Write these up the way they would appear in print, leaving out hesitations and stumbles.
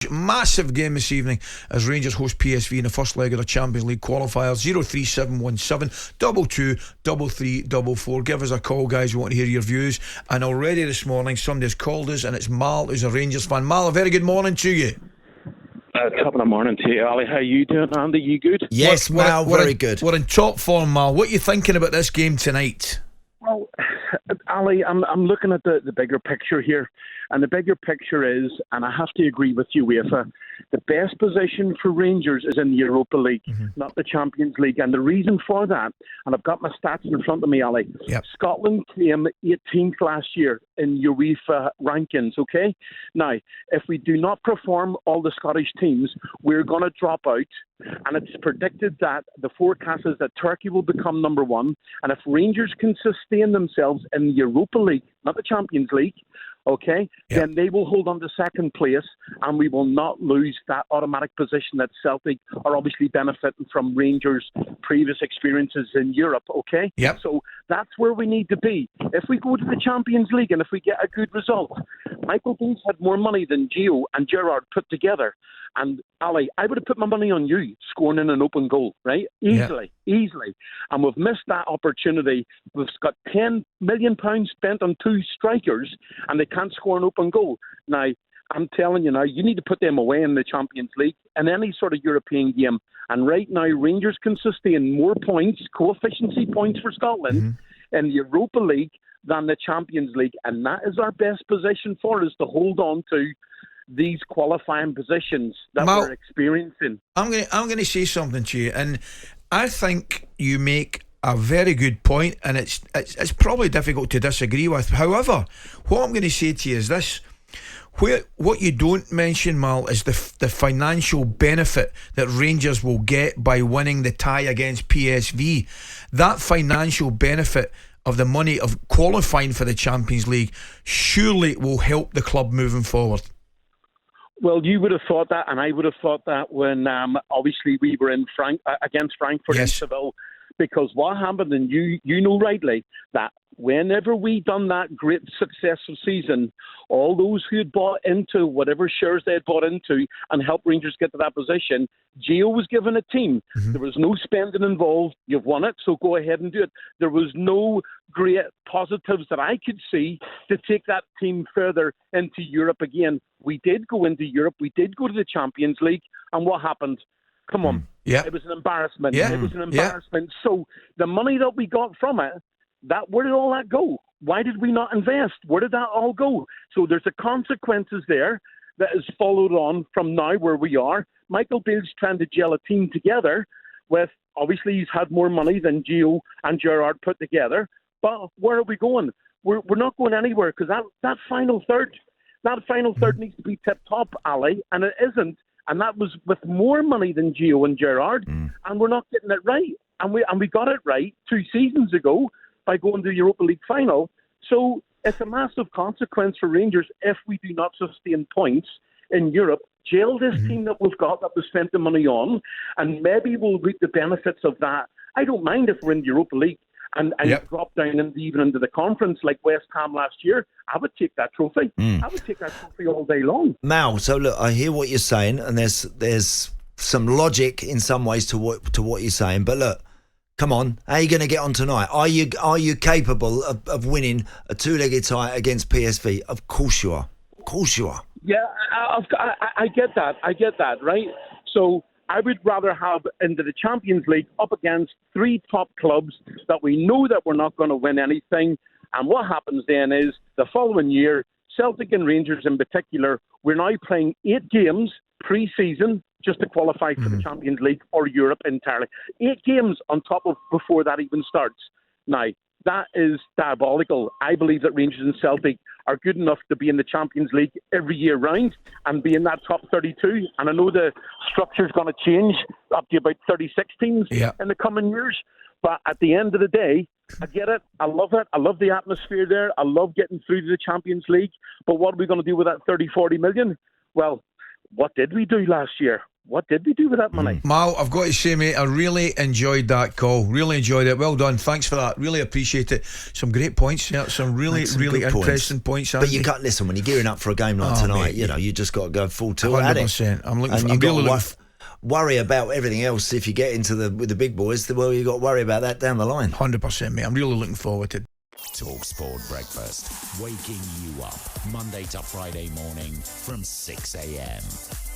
Massive game this evening as Rangers host PSV in the first leg of the Champions League qualifiers. 03717 22 3344. Give us a call, guys. We want to hear your views. And already this morning somebody's called us, and it's Mal, who's a Rangers fan. Mal, a very good morning to you. Top of the morning to you, Ali. How you doing, Andy? You good? Yes, Mal, very good. We're in top form, Mal. What are you thinking about this game tonight? Well, Ali, I'm looking at the bigger picture here. And the bigger picture is, and I have to agree with you, UEFA, the best position for Rangers is in the Europa League, not the Champions League. And the reason for that, and I've got my stats in front of me, Ali. Yep. Scotland came 18th last year in UEFA rankings, okay? Now, if we do not perform all the Scottish teams, we're going to drop out. And it's predicted that the forecast is that Turkey will become number one. And if Rangers can sustain themselves in the Europa League, not the Champions League, okay, then they will hold on to second place, and we will not lose that automatic position that Celtic are obviously benefiting from Rangers' previous experiences in Europe, okay? Yep. So that's where we need to be. If we go to the Champions League and if we get a good result, Michael Beale's had more money than Gio and Gerrard put together. And Ali, I would have put my money on you scoring in an open goal, right? Easily. And we've missed that opportunity. We've got £10 million spent on two strikers and they can't score an open goal. Now, I'm telling you now, you need to put them away in the Champions League and any sort of European game. And right now, Rangers can sustain more points, coefficiency points for Scotland in the Europa League than the Champions League. And that is our best position for us to hold on to these qualifying positions that we're experiencing. I'm going to say something to you, and I think you make a very good point, and it's probably difficult to disagree with. However, what I'm going to say to you is this: what you don't mention, Mal, is the financial benefit that Rangers will get by winning the tie against PSV. That financial benefit of the money of qualifying for the Champions League surely will help the club moving forward. Well, you would have thought that, and I would have thought that when obviously we were in against Frankfurt in Seville, because what happened, and you know rightly, that whenever we done that great successful season, all those who had bought into whatever shares they had bought into and helped Rangers get to that position, Gio was given a team. There was no spending involved. You've won it, so go ahead and do it. There was no great positives that I could see to take that team further into Europe again. We did go into Europe. We did go to the Champions League. And what happened? Come on. It was an embarrassment. It was an embarrassment. So the money that we got from it, where did all that go? Why did we not invest? Where did that all go? So there's the consequences there that is followed on from now where we are. Michael Beale's trying to gel a team together with, obviously he's had more money than Gio and Gerrard put together. But where are we going? We're not going anywhere, because that final third needs to be tip-top, Ali, and it isn't. And that was with more money than Gio and Gerrard, and we're not getting it right. And we got it right 2 seasons ago by going to the Europa League final. So it's a massive consequence for Rangers if we do not sustain points in Europe. Jail this team that we've got, that we spent the money on, and maybe we'll reap the benefits of that. I don't mind if we're in the Europa League and drop down even into the conference like West Ham last year. I would take that trophy. I would take that trophy all day long. Mal, so look, I hear what you're saying, and there's some logic in some ways to what you're saying. But look, come on, how are you going to get on tonight? Are you capable of winning a 2-legged tie against PSV? Of course you are. Of course you are. Yeah, I get that. I get that, right? So I would rather have into the Champions League up against 3 top clubs that we know that we're not going to win anything. And what happens then is the following year, Celtic and Rangers in particular, we're now playing 8 games pre-season just to qualify for the Champions League or Europe entirely. 8 games on top of before that even starts. Now, that is diabolical. I believe that Rangers and Celtic are good enough to be in the Champions League every year round and be in that top 32. And I know the structure's going to change up to about 36 teams in the coming years. But at the end of the day, I get it. I love it. I love the atmosphere there. I love getting through to the Champions League. But what are we going to do with that 30, 40 million? Well, what did we do last year? what did we do with that money? Mal, I've got to say, mate, I really enjoyed that call. Really enjoyed it. Well done. Thanks for that. Really appreciate it. Some great points. Yeah, some really interesting points. But you can't listen when you're gearing up for a game like tonight. Mate, you just got to go full tilt at it. 100%. I'm looking. And I'm really worry about everything else if you get into with the big boys. Well, you got to worry about that down the line. 100%, mate. I'm really looking forward to it. talkSPORT Breakfast, waking you up Monday to Friday morning from 6 a.m.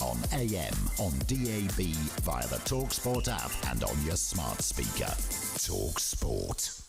on AM, on DAB, via the talkSPORT app and on your smart speaker. talkSPORT.